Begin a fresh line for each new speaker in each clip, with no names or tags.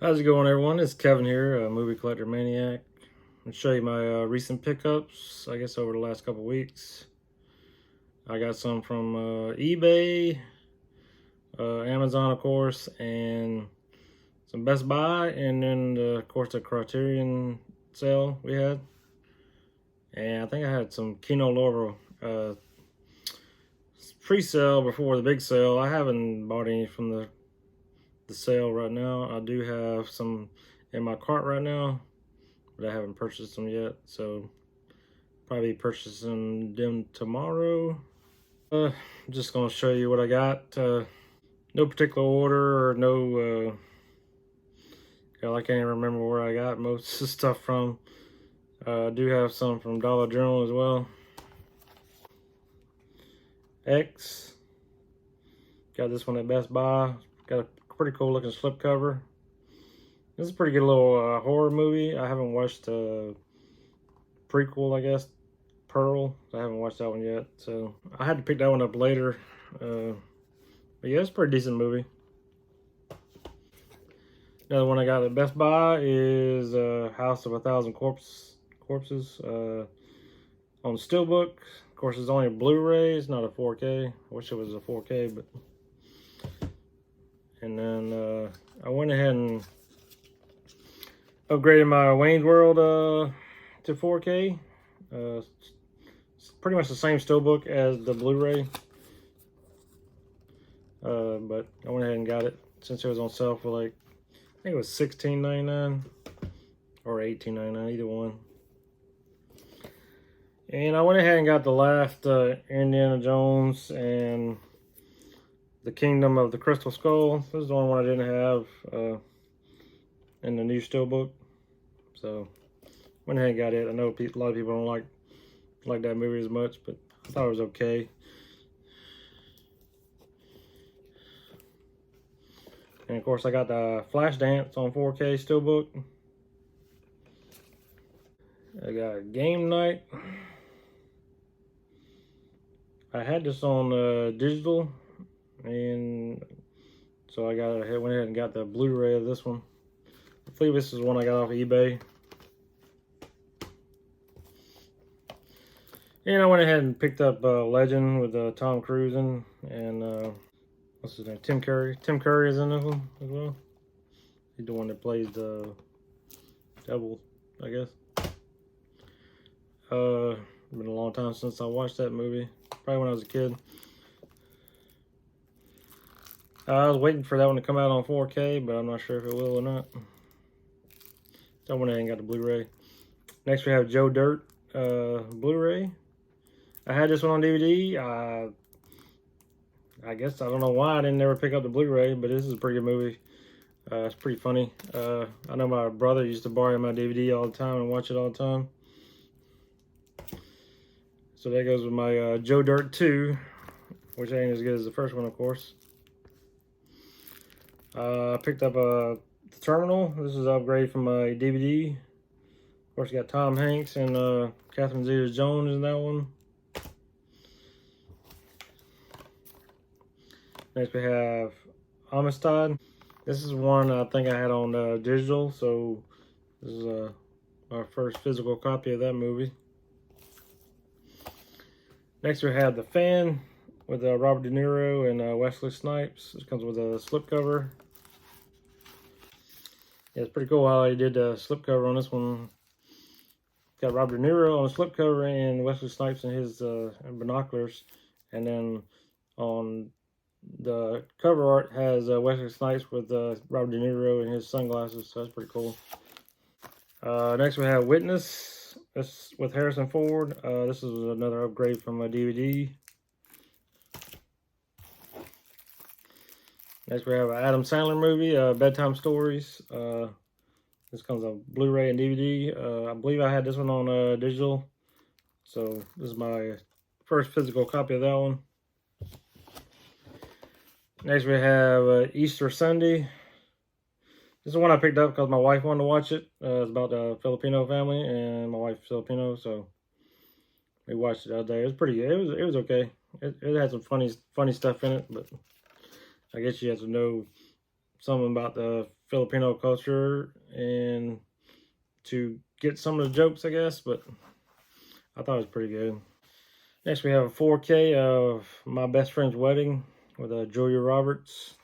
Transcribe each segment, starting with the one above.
How's it going, everyone? It's Kevin here, a movie collector maniac. I'll show you my recent pickups, I guess, over the last couple weeks. I got some from eBay, Amazon, of course, and some Best Buy, and then, of course, the Criterion sale we had. And I think I had some Kino Lorber pre-sale before the big sale. I haven't bought any from the sale right now. I do have some in my cart right now, but I haven't purchased them yet, so probably purchasing them tomorrow. I'm just gonna show you what I got. No particular order or no. I can't even remember where I got most of the stuff from. I do have some from Dollar General as well. X. Got this one at Best Buy. Got a pretty cool looking slipcover. This is a pretty good little horror movie. I haven't watched prequel, I guess, Pearl. I haven't watched that one yet, so I had to pick that one up later. But yeah, it's a pretty decent movie. Another one I got at Best Buy is House of a Thousand Corpses on Steelbook. Of course, it's only a Blu-ray. It's not a 4K. I wish it was a 4K, but. And then I went ahead and upgraded my Wayne's World to 4K. It's pretty much the same steelbook as the Blu-ray, but I went ahead and got it since it was on sale for like, I think it was $16.99 or $18.99, either one. And I went ahead and got the last Indiana Jones and the Kingdom of the Crystal Skull. This is the only one I didn't have in the new steelbook, so went ahead and got it. I know a lot of people don't like that movie as much, but I thought it was okay. And of course, I got the Flashdance on 4K steelbook. I got Game Night. I had this on digital, and so I went ahead and got the Blu-ray of this one. I believe this is one I got off of eBay. And I went ahead and picked up Legend with Tom Cruise and what's his name? Tim Curry. Tim Curry is in this one as well. He's the one that plays the devil, I guess. Been a long time since I watched that movie. Probably when I was a kid. I was waiting for that one to come out on 4K, but I'm not sure if it will or not. So I went ahead and got the Blu-ray. Next we have Joe Dirt Blu-ray. I had this one on DVD. I guess I don't know why I didn't ever pick up the Blu-ray, but this is a pretty good movie. It's pretty funny. I know my brother used to borrow my DVD all the time and watch it all the time. So that goes with my Joe Dirt 2, which ain't as good as the first one, of course. I picked up The Terminal. This is an upgrade from my DVD. Of course, you got Tom Hanks and Catherine Zeta-Jones in that one. Next we have Amistad. This is one I think I had on digital, so this is our first physical copy of that movie. Next we have The Fan with Robert De Niro and Wesley Snipes. This comes with a slipcover. Yeah, it's pretty cool how they did the slipcover on this one. Got Robert De Niro on the slipcover and Wesley Snipes in his binoculars, and then on the cover art has Wesley Snipes with Robert De Niro and his sunglasses, so that's pretty cool. Next we have Witness. This with Harrison Ford. This is another upgrade from a DVD. Next we have an Adam Sandler movie, Bedtime Stories. This comes on Blu-ray and DVD. I believe I had this one on digital, so this is my first physical copy of that one. Next we have Easter Sunday. This is one I picked up because my wife wanted to watch it. It's about a Filipino family, and my wife's Filipino, so we watched it the other day. It was pretty good. It was okay. It had some funny stuff in it, but I guess you have to know something about the Filipino culture and to get some of the jokes, I guess, but I thought it was pretty good. Next, we have a 4K of My Best Friend's Wedding with Julia Roberts.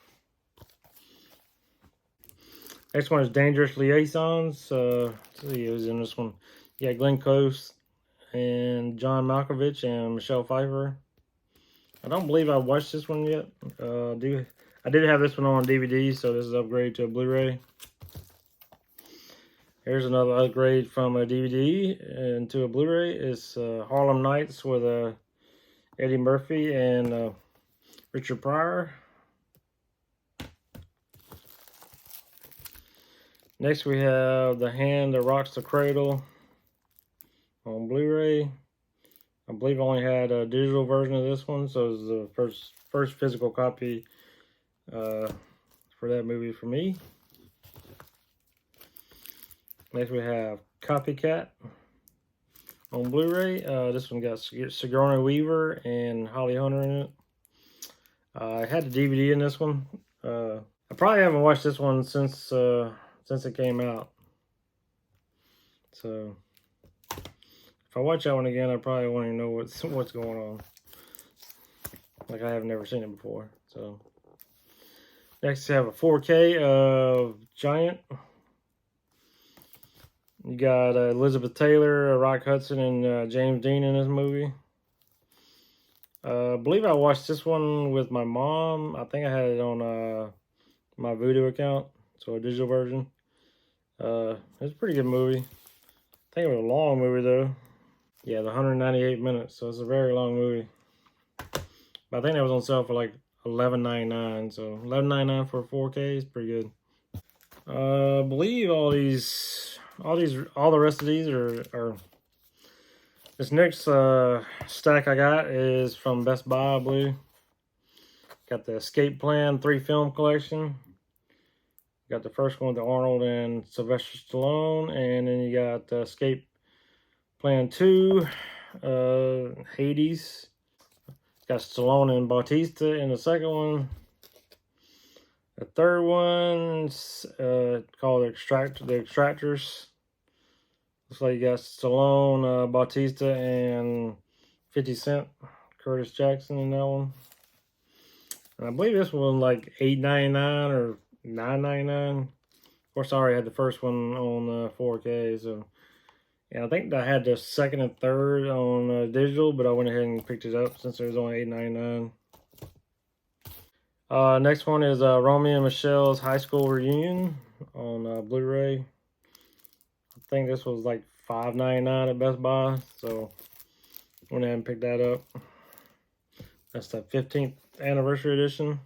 Next one is Dangerous Liaisons. Let's see who's in this one. You got Glenn Close and John Malkovich and Michelle Pfeiffer. I don't believe I watched this one yet. I did have this one on DVD, so this is upgraded to a Blu-ray. Here's another upgrade from a DVD into a Blu-ray. It's Harlem Nights with Eddie Murphy and Richard Pryor. Next we have The Hand That Rocks the Cradle on Blu-ray. I believe I only had a digital version of this one, so it's the first physical copy for that movie for me. Next we have Copycat on Blu-ray. This one got Sigourney Weaver and Holly Hunter in it. I had the DVD in this one. I probably haven't watched this one since it came out. So if I watch that one again, I probably won't even know what's going on. Like I have never seen it before. So next, we have a 4K of Giant. You got Elizabeth Taylor, Rock Hudson, and James Dean in this movie. I believe I watched this one with my mom. I think I had it on my Vudu account, so a digital version. It's a pretty good movie. I think it was a long movie though. Yeah, the 198 minutes, so it's a very long movie. But I think that was on sale for like $11.99. So $11.99 for 4K is pretty good. I believe all the rest of these are this next stack I got is from Best Buy, I believe. Got the Escape Plan 3 film collection. Got the first one with Arnold and Sylvester Stallone, and then you got Escape Plan 2, Hades. Got Stallone and Bautista in the second one. The third one's called The Extractors. Looks like you got Stallone, Bautista, and 50 Cent, Curtis Jackson in that one. And I believe this one like $8.99 or $9.99. Of course, I already had the first one on 4K, so yeah, I think I had the second and third on digital, but I went ahead and picked it up since it was only $8.99. Next one is Romeo and Michelle's High School Reunion on Blu-ray. I think this was like $5.99 at Best Buy, so went ahead and picked that up. That's the 15th anniversary edition.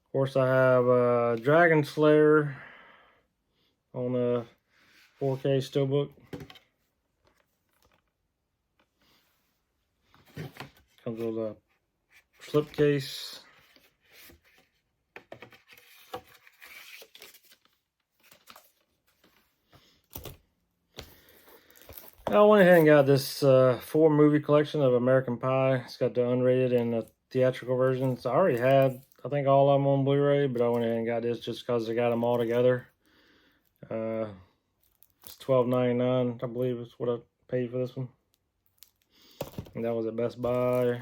Of course, I have Dragon Slayer on a 4K steelbook. Comes with a slipcase. I went ahead and got this 4-movie collection of American Pie. It's got the unrated and the theatrical versions. I already had, I think, all of them on Blu-ray, but I went ahead and got this just because I got them all together. It's $12.99, I believe, is what I paid for this one. And that was at Best Buy.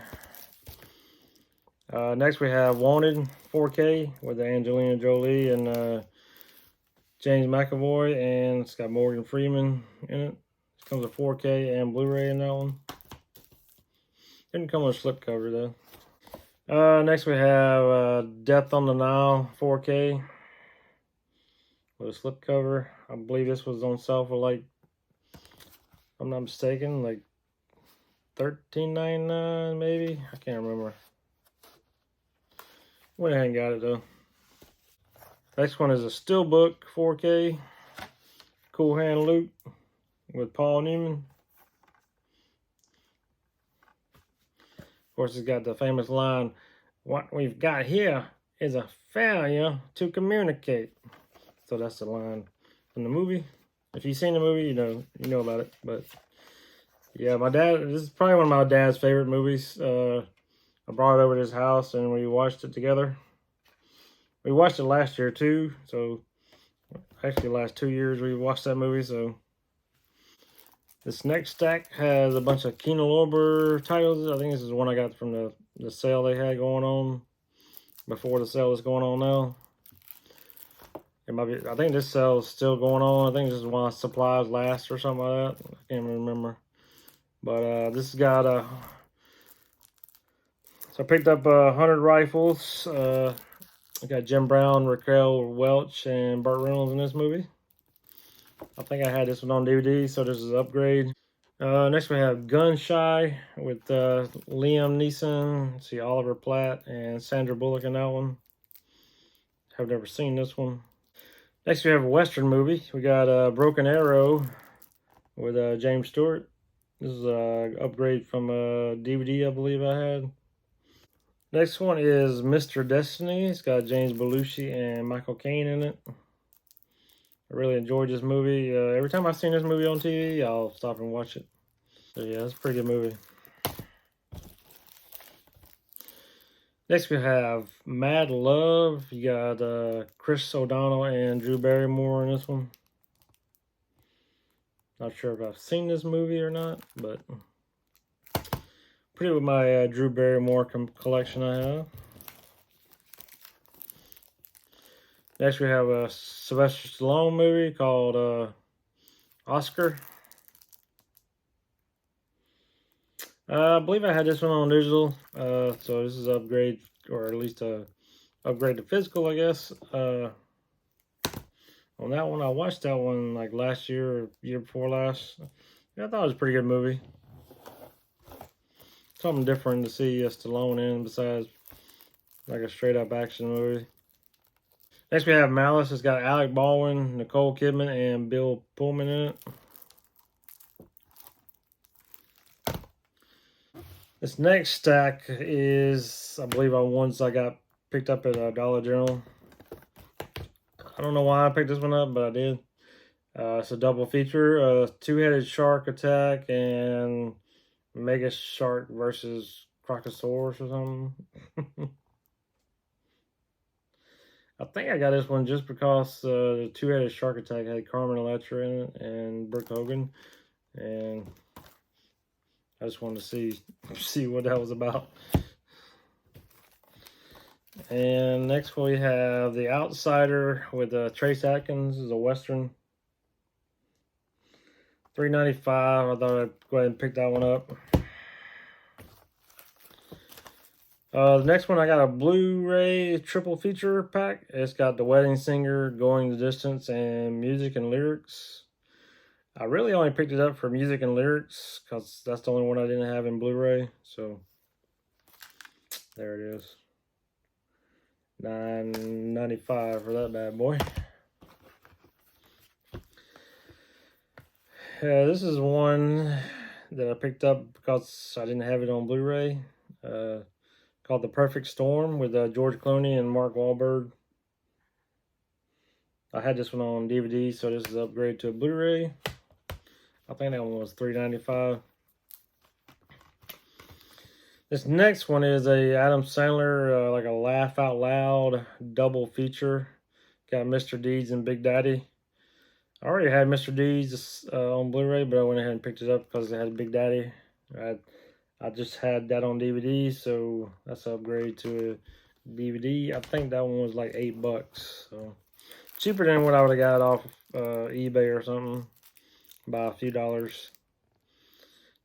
Next, we have Wanted 4K with Angelina Jolie and James McAvoy, and it's got Morgan Freeman in it. It comes with 4K and Blu-ray in that one. Didn't come with a slipcover though. Next, we have Death on the Nile 4K with a slipcover. I believe this was on sale for like, if I'm not mistaken, like $13.99 maybe. I can't remember. Went ahead and got it though. Next one is a Steelbook 4K, Cool Hand Luke with Paul Newman. Of course, it's got the famous line, "What we've got here is a failure to communicate." So that's the line from the movie. If you've seen the movie, you know about it. But yeah, this is probably one of my dad's favorite movies. I brought it over to his house and we watched it together. We watched it last year too, so actually last 2 years we watched that movie. So this next stack has a bunch of Kino Lorber titles. I think this is one I got from the sale they had going on before the sale is going on now. It might be, I think this sale is still going on. I think this is while supplies last or something like that. I can't remember. But this has got so I picked up 100 rifles. I got Jim Brown, Raquel Welch, and Burt Reynolds in this movie. I think I had this one on DVD, so this is an upgrade. Next we have Gun Shy with Liam Neeson, see Oliver Platt, and Sandra Bullock in that one. Have never seen this one. Next we have a Western movie. We got Broken Arrow with James Stewart. This is an upgrade from a DVD I believe I had. Next one is Mr. Destiny. It's got James Belushi and Michael Caine in it. I really enjoyed this movie. Every time I've seen this movie on TV, I'll stop and watch it. So yeah, it's a pretty good movie. Next we have Mad Love. You got Chris O'Donnell and Drew Barrymore in this one. Not sure if I've seen this movie or not, but pretty with my Drew Barrymore collection I have. Next we have a Sylvester Stallone movie called Oscar. I believe I had this one on digital, so this is an upgrade, or at least a upgrade to physical, I guess. On that one, I watched that one like last year or year before last. Yeah, I thought it was a pretty good movie. Something different to see Stallone in besides like a straight up action movie. Next we have Malice. It's got Alec Baldwin, Nicole Kidman, and Bill Pullman in it. This next stack is, I believe, on ones I got picked up at Dollar General. I don't know why I picked this one up, but I did. It's a double feature, two-headed shark attack and mega shark versus Crocosaurus or something. I think I got this one just because the two-headed shark attack had Carmen Electra in it and Brooke Hogan, and I just wanted to see what that was about. And next we have The Outsider with Trace Atkins. This is a Western. $3.95. I thought I'd go ahead and pick that one up. The next one, I got a Blu-ray triple feature pack. It's got The Wedding Singer, Going the Distance, and Music and Lyrics. I really only picked it up for music and lyrics because that's the only one I didn't have in Blu-ray. So there it is. $9.95 for that bad boy. This is one that I picked up because I didn't have it on Blu-ray. Called The Perfect Storm with George Clooney and Mark Wahlberg. I had this one on DVD, so this is an upgrade to a Blu-ray. I think that one was $3.95. This next one is a Adam Sandler, like a laugh out loud double feature. Got Mr. Deeds and Big Daddy. I already had Mr. Deeds on Blu-ray, but I went ahead and picked it up because it had Big Daddy. I just had that on DVD, so that's an upgrade to a DVD. I think that one was like $8, so cheaper than what I would have got off eBay or something by a few dollars.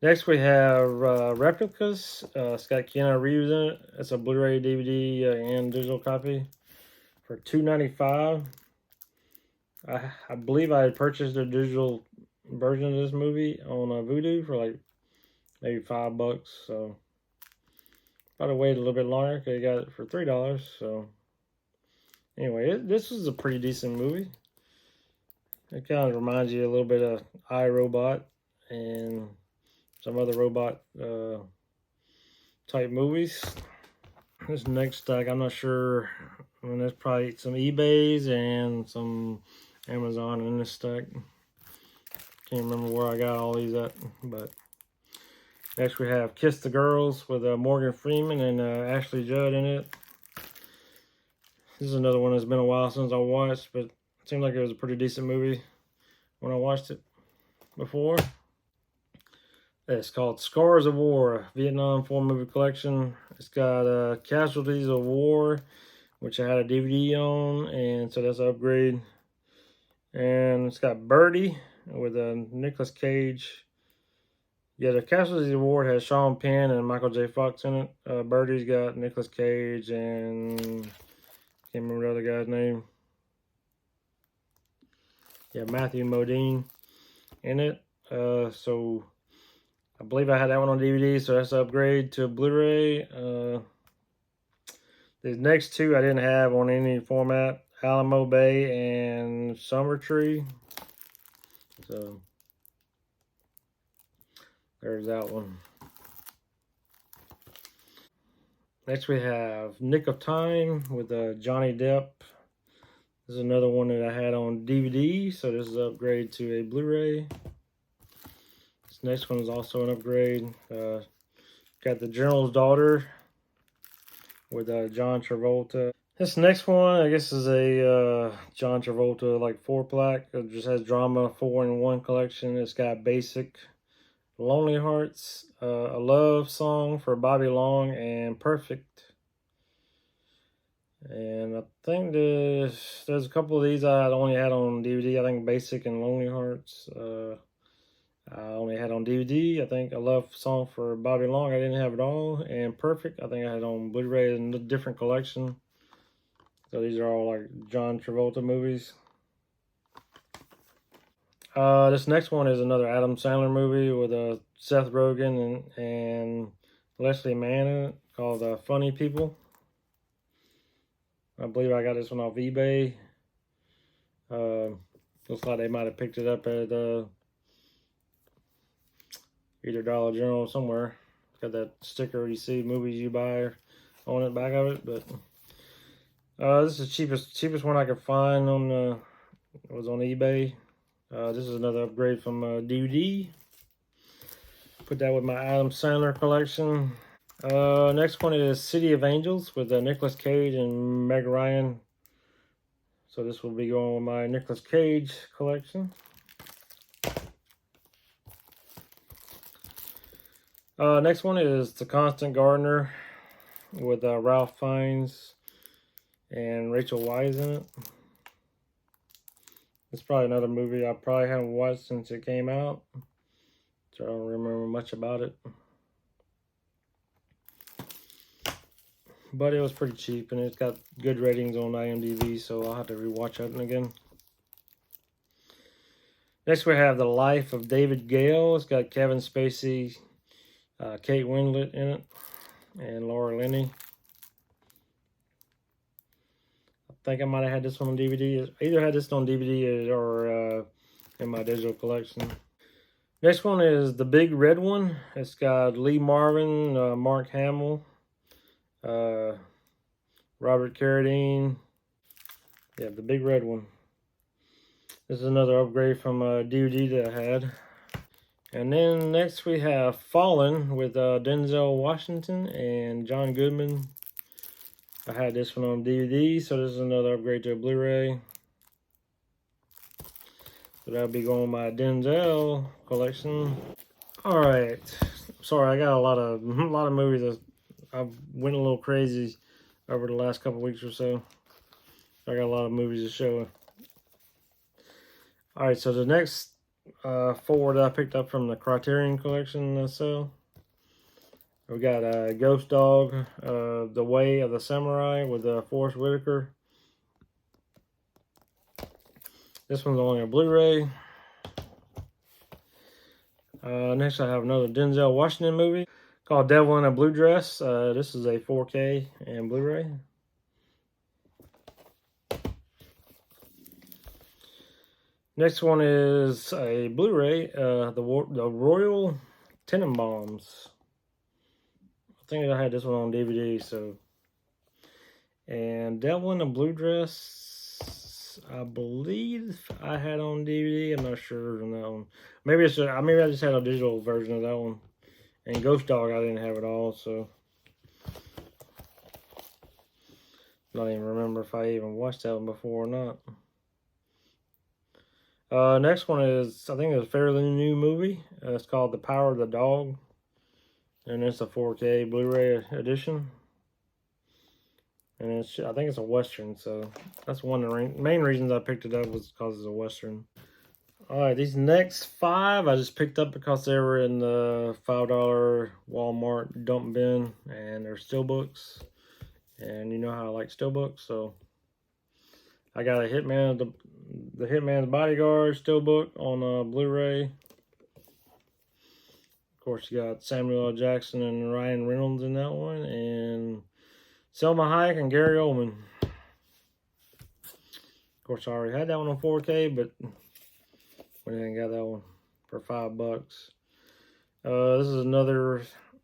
Next we have Replicas. It's got Keanu Reeves in it. It's a Blu-ray, DVD, and digital copy for $2.95. I believe I had purchased a digital version of this movie on Vudu for like maybe $5. So thought I waited a little bit longer because I got it for $3. So anyway, this was a pretty decent movie. It kind of reminds you a little bit of iRobot and some other robot type movies. This next stack, I'm not sure. I mean, there's probably some eBays and some Amazon in this stack. Can't remember where I got all these at, but Next we have Kiss the Girls with Morgan Freeman and Ashley Judd in it. This is another one that's been a while since I watched, but it seemed like it was a pretty decent movie when I watched it before. It's called Scars of War, a Vietnam War movie collection. It's got Casualties of War, which I had a DVD on, and so that's an upgrade. And it's got Birdie with Nicolas Cage. Yeah, the Casualties of War has Sean Penn and Michael J. Fox in it. Birdie's got Nicolas Cage and can't remember the other guy's name. Yeah, Matthew Modine in it. So I believe I had that one on DVD, so that's an upgrade to a Blu-ray. The next two I didn't have on any format, Alamo Bay and Summer Tree. So there's that one. Next we have Nick of Time with Johnny Depp. This is another one that I had on DVD, so this is an upgrade to a Blu-ray. This next one is also an upgrade. Got The General's Daughter with John Travolta. This next one, I guess, is a John Travolta like 4-pack. It just has drama 4-in-1 collection. It's got Basic, Lonely Hearts, A Love Song for Bobby Long, and Perfect. And I think there's a couple of these I only had on DVD. I think Basic and Lonely Hearts I only had on DVD. I think A Love Song for Bobby Long I didn't have it all. And Perfect I think I had on Blu-ray in a different collection. So these are all like John Travolta movies. This next one is another Adam Sandler movie with Seth Rogen and Leslie Mann in it, called Funny People. I believe I got this one off eBay. Looks like they might have picked it up at either Dollar General or somewhere. It's got that sticker you see, movies you buy on the back of it. But this is the cheapest one I could find on it was on eBay. This is another upgrade from DVD. Put that with my Adam Sandler collection. Next one is City of Angels with Nicolas Cage and Meg Ryan. So this will be going with my Nicolas Cage collection. Next one is The Constant Gardener with Ralph Fiennes and Rachel Weisz in it. It's probably another movie I probably haven't watched since it came out, so I don't remember much about it. But it was pretty cheap, and it's got good ratings on IMDb, so I'll have to rewatch that again. Next we have The Life of David Gale. It's got Kevin Spacey, Kate Winslet in it, and Laura Linney. I think I might have had this one on DVD. Either had this on DVD or in my digital collection. Next one is The Big Red One. It's got Lee Marvin, Mark Hamill, Robert Carradine. Yeah, The Big Red One. This is another upgrade from a DVD that I had. And then next we have Fallen with Denzel Washington and John Goodman. I had this one on DVD, so this is another upgrade to a Blu-ray. So that'll be going with my Denzel collection. All right, sorry, I got a lot of movies that I went a little crazy over the last couple weeks or so. I got a lot of movies to show. All right, so the next 4 that I picked up from the Criterion collection. So we got Ghost Dog, The Way of the Samurai with Forrest Whitaker. This one's only a Blu-ray. Next I have another Denzel Washington movie called Devil in a Blue Dress. This is a 4K and Blu-ray. Next one is a Blu-ray, the Royal Tenenbaums. I think I had this one on DVD, so. And Devil in a Blue Dress, I believe I had on DVD. I'm not sure on that one. Maybe I just had a digital version of that one. And Ghost Dog, I didn't have it all, so I don't even remember if I even watched that one before or not. Next one is, I think it's a fairly new movie. It's called The Power of the Dog. And it's a 4K Blu-ray edition. And it's, I think it's a Western, so that's one of the main reasons I picked it up was because it's a Western. Alright, these next 5 I just picked up because they were in the $5 Walmart dump bin, and they're steelbooks. And you know how I like steelbooks, so I got a the Hitman's Bodyguard steelbook on Blu-ray. Of course, you got Samuel L. Jackson and Ryan Reynolds in that one, and Selma Hayek and Gary Oldman. Of course, I already had that one on 4K, but went ahead and got that one for $5.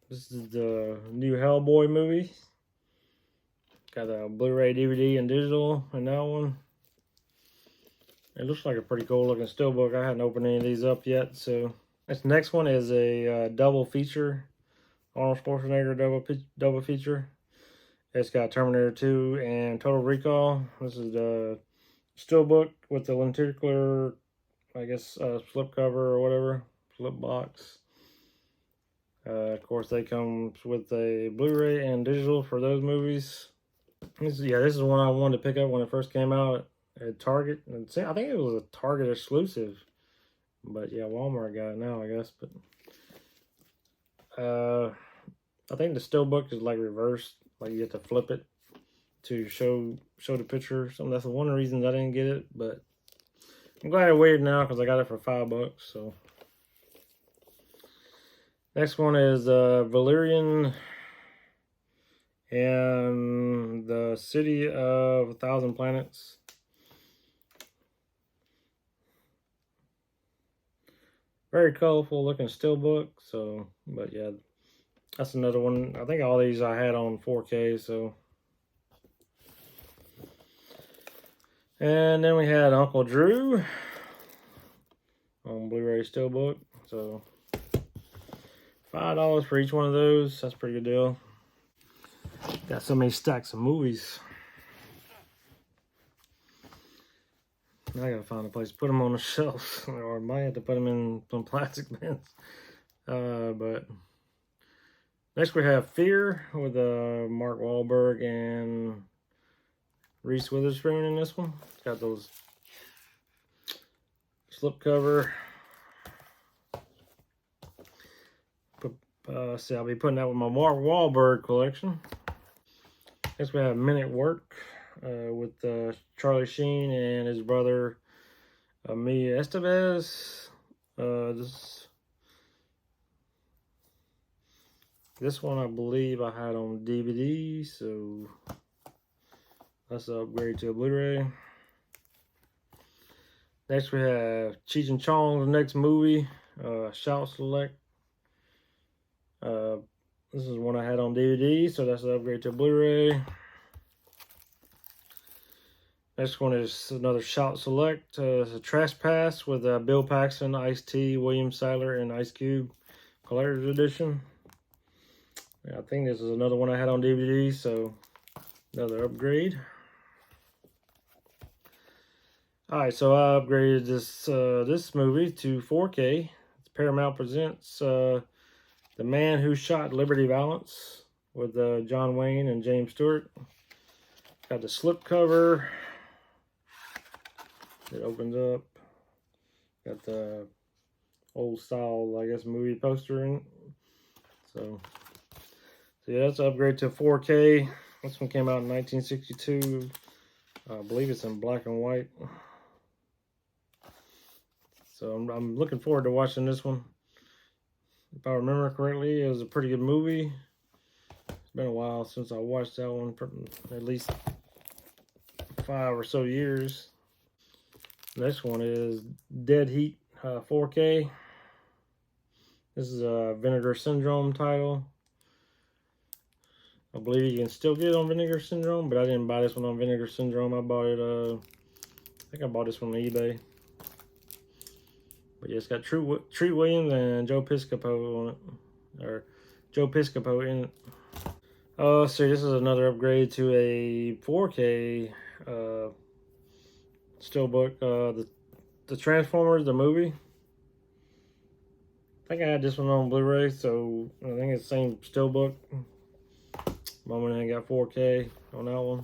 This is the new Hellboy movie. Got a Blu-ray, DVD, and digital in that one. It looks like a pretty cool looking steelbook. I hadn't opened any of these up yet, so this next one is a double feature, Arnold Schwarzenegger double feature. It's got Terminator 2 and Total Recall. This is the steelbook with the lenticular, I guess, slip cover or whatever, flip box. Of course, they come with a Blu-ray and digital for those movies. This is one I wanted to pick up when it first came out at Target. I think it was a Target exclusive, but yeah, Walmart got it now, I guess. But I think the steelbook is like reversed, like you have to flip it to show the picture or something. That's one of the reasons I didn't get it, but I'm glad I waited now because I got it for $5. So next one is Valerian and the City of 1,000 Planets. Very colorful looking steelbook. So, but yeah, that's another one. I think all these I had on 4K. So, and then we had Uncle Drew on Blu-ray steelbook. So, $5 for each one of those. That's a pretty good deal. Got so many stacks of movies. Now I gotta find a place to put them on the shelf, or I might have to put them in some plastic bins. But next we have Fear with Mark Wahlberg and Reese Witherspoon in this one. It's got those slip cover. See, I'll be putting that with my Mark Wahlberg collection. Next we have Men at Work with Charlie Sheen and his brother Emilio Estevez. This one I believe I had on DVD, so let's upgrade to a Blu-ray. Next we have Cheech and Chong's next movie, Shout Select. This is one I had on DVD, so that's an upgrade to Blu-ray. Next one is another Shout Select. It's a Trespass with Bill Paxton, Ice-T, William Sadler, and Ice Cube Collector's Edition. Yeah, I think this is another one I had on DVD, so another upgrade. Alright, so I upgraded this movie to 4K. Paramount presents The Man Who Shot Liberty Valance with John Wayne and James Stewart. Got the slip cover. It opens up. Got the old style, I guess, movie poster in it. So yeah, that's an upgrade to 4K. This one came out in 1962. I believe it's in black and white. So I'm looking forward to watching this one. If I remember correctly, it was a pretty good movie. It's been a while since I watched that one, at least 5 or so years. Next one is Dead Heat 4K. This is a Vinegar Syndrome title. I believe you can still get it on Vinegar Syndrome, but I didn't buy this one on Vinegar Syndrome. I bought it, I think I bought this one on eBay. But yeah, it's got Treat Williams and Joe Piscopo on it. or Joe Piscopo in it. So this is another upgrade to a 4K steelbook. The Transformers, the movie. I think I had this one on Blu-ray, so I think it's the same steelbook. Moment I got 4K on that one.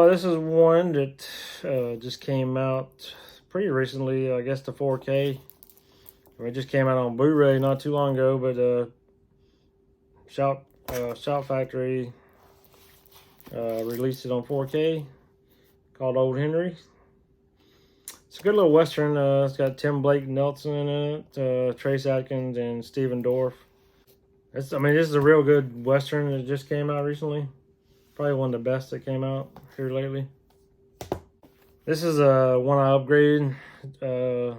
This is one that just came out pretty recently. I guess the 4K. It just came out on Blu-ray not too long ago, but Shout Factory released it on 4K. Called Old Henry. It's a good little western. It's got Tim Blake Nelson in it, Trace Adkins, and Stephen Dorff. This is a real good western that just came out recently. Probably one of the best that came out here lately. This is one I upgraded to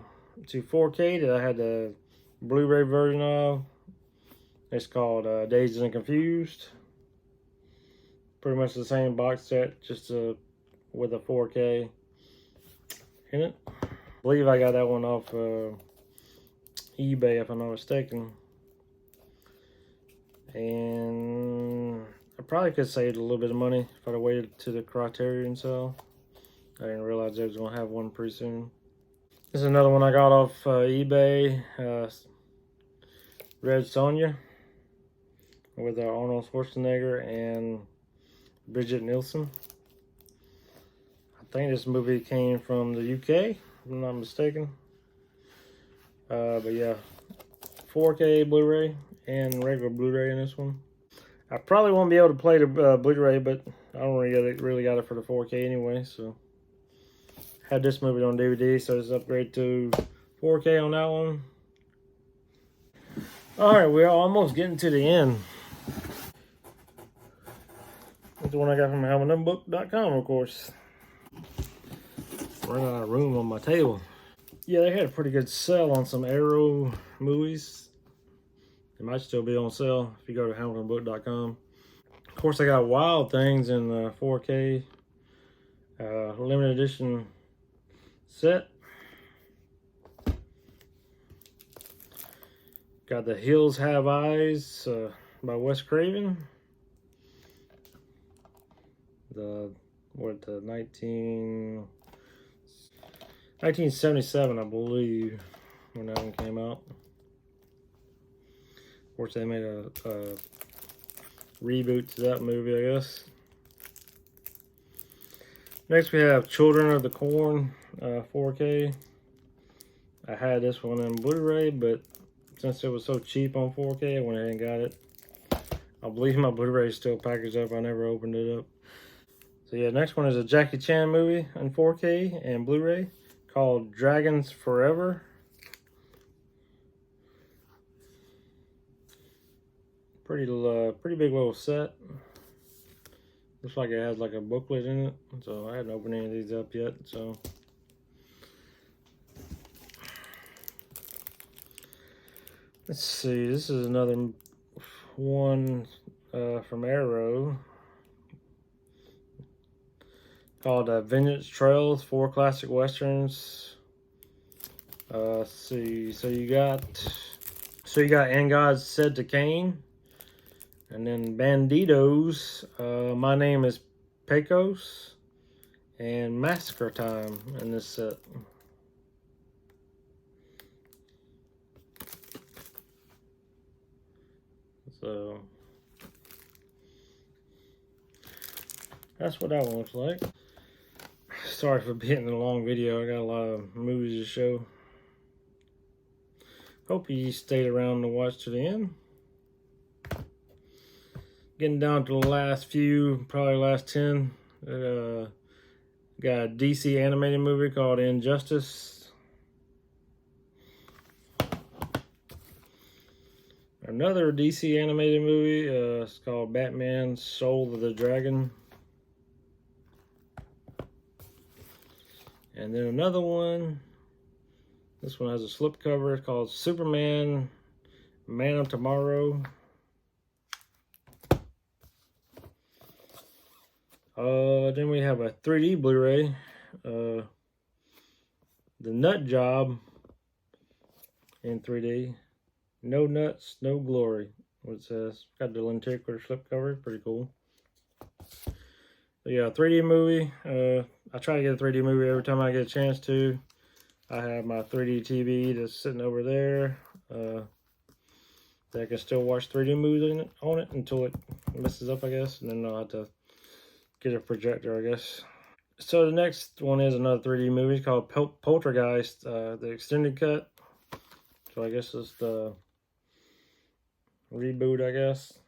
4K that I had the Blu-ray version of. It's called Dazed and Confused. Pretty much the same box set, just with a 4K in it. I believe I got that one off eBay, if I'm not mistaken. And I probably could save a little bit of money if I'd have waited to the Criterion sale. I didn't realize they was gonna have one pretty soon. This is another one I got off eBay. Red Sonja with Arnold Schwarzenegger and Bridget Nielsen. I think this movie came from the UK, if I'm not mistaken. But yeah, 4K Blu-ray and regular Blu-ray in this one. I probably won't be able to play the Blu-ray, but I don't really got it for the 4K anyway. So had this movie on DVD, so just upgrade to 4K on that one. All right, we're almost getting to the end. That's the one I got from HelmetNumberBook.com, of course. Running out of room on my table. Yeah, they had a pretty good sale on some Arrow movies. They might still be on sale if you go to HelmetNumberBook.com. Of course, I got Wild Things in 4K limited edition set. Got The Hills Have Eyes by Wes Craven. The 1977, I believe, when that one came out. Of course, they made a reboot to that movie, I guess. Next, we have Children of the Corn 4K. I had this one in Blu-ray, but since it was so cheap on 4K, I went ahead and got it. I believe my Blu-ray is still packaged up. I never opened it up. So yeah, next one is a Jackie Chan movie in 4K and Blu-ray called Dragons Forever. Pretty big little set. Looks like it has like a booklet in it. So I hadn't opened any of these up yet. So let's see. This is another one from Arrow called Vengeance Trails, 4 Classic Westerns. Let's see. So you got And God Said to Cain. And then Bandidos, My Name is Pecos, and Massacre Time in this set. So that's what that one looks like. Sorry for being a long video. I got a lot of movies to show. Hope you stayed around to watch to the end. Getting down to the last few, probably last 10. Got a DC animated movie called Injustice. Another DC animated movie, it's called Batman Soul of the Dragon. And then another one, this one has a slipcover, it's called Superman, Man of Tomorrow. Then we have a 3D Blu-ray, The Nut Job in 3D No nuts, no glory. What it says. Got the lenticular slipcover. Pretty cool. But yeah, 3D movie. I try to get a 3D movie every time I get a chance to. I have my 3D TV that's sitting over there. That I can still watch 3D movies on it until it messes up, I guess. And then I'll have to get a projector, I guess. So the next one is another 3D movie called Poltergeist, the extended cut. So I guess it's the reboot, I guess.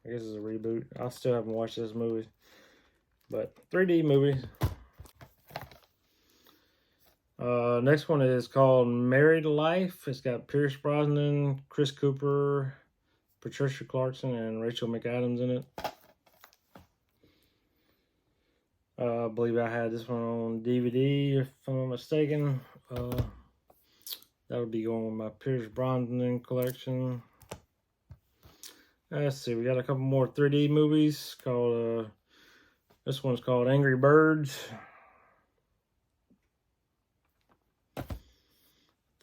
I guess it's a reboot. I still haven't watched this movie. But 3D movie. Next one is called Married Life. It's got Pierce Brosnan, Chris Cooper, Patricia Clarkson, and Rachel McAdams in it. I believe I had this one on DVD, if I'm not mistaken. That would be going with my Pierce Brosnan collection. Let's see, we got a couple more 3D movies called, this one's called Angry Birds.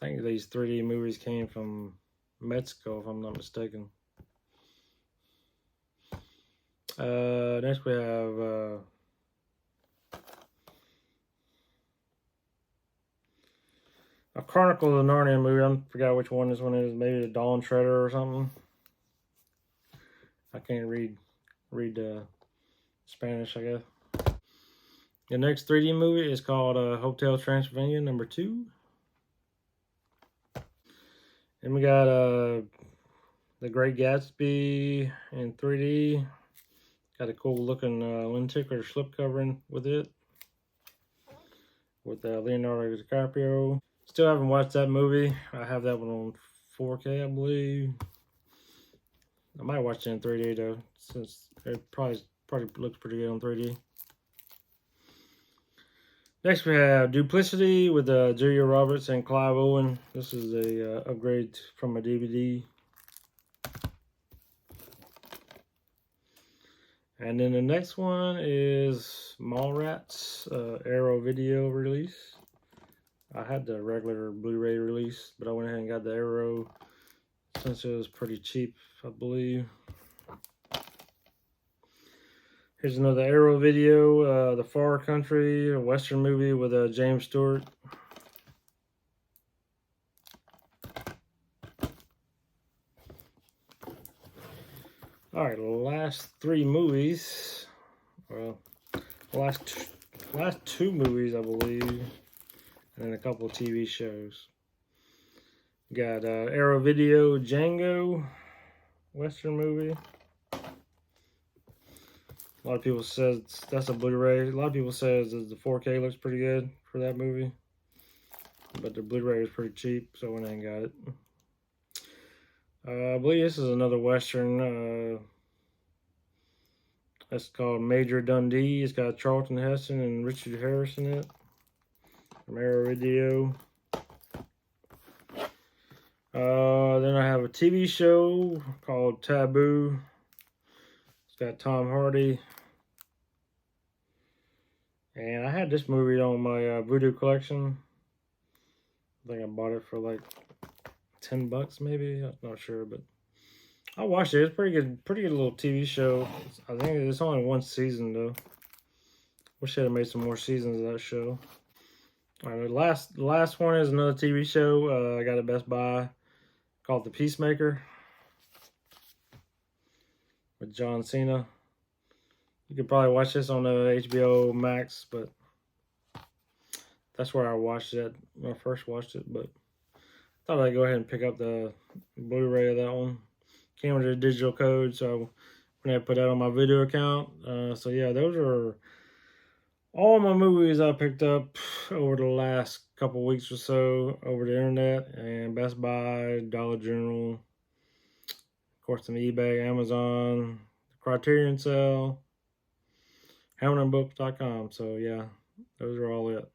I think these 3D movies came from Mexico, if I'm not mistaken. Next we have a Chronicle of the Narnia movie. I forgot which one this one is. Maybe the Dawn Treader or something. I can't read Spanish, I guess. The next 3D movie is called Hotel Transylvania #2. And we got The Great Gatsby in 3D. Got a cool looking lenticular slipcover with it. With Leonardo DiCaprio. Still haven't watched that movie. I have that one on 4K, I believe. I might watch it in 3D though, since it probably looks pretty good on 3D. Next we have Duplicity with Julia Roberts and Clive Owen. This is a upgrade from a DVD. And then the next one is Mallrats Arrow video release. I had the regular Blu-ray release, but I went ahead and got the Arrow since it was pretty cheap, I believe. Here's another Arrow video, The Far Country, a Western movie with James Stewart. All right, last three movies. Well, last two movies, I believe, and then a couple of TV shows. Got Arrow Video, Django, Western movie. A lot of people says that's a Blu-ray. A lot of people says the 4K looks pretty good for that movie, but the Blu-ray was pretty cheap, so I went ahead and got it. I believe this is another Western. It's called Major Dundee. It's got Charlton Heston and Richard Harris in it from Arrow Video. Then I have a TV show called Taboo. It's got Tom Hardy. And I had this movie on my Voodoo collection. I think I bought it for like $10 maybe. I'm not sure, but I watched it. It's pretty good little TV show. I think it's only one season though. Wish they had made some more seasons of that show. All right, the last one is another TV show. I got at Best Buy called The Peacemaker with John Cena. You could probably watch this on HBO Max, but that's where I watched it when I first watched it. But I thought I'd go ahead and pick up the Blu-ray of that one. Came with a digital code, so I'm gonna put that on my video account. So yeah, those are all my movies I picked up over the last couple weeks or so over the internet and Best Buy, Dollar General, of course, some eBay, Amazon, Criterion sale, HamiltonBooks.com. So yeah, those are all it.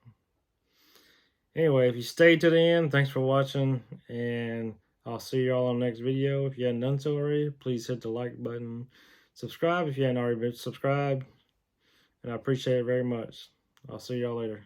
Anyway, if you stayed to the end, thanks for watching, and I'll see y'all on the next video. If you hadn't done so already, please hit the like button. Subscribe if you hadn't already been subscribed. And I appreciate it very much. I'll see y'all later.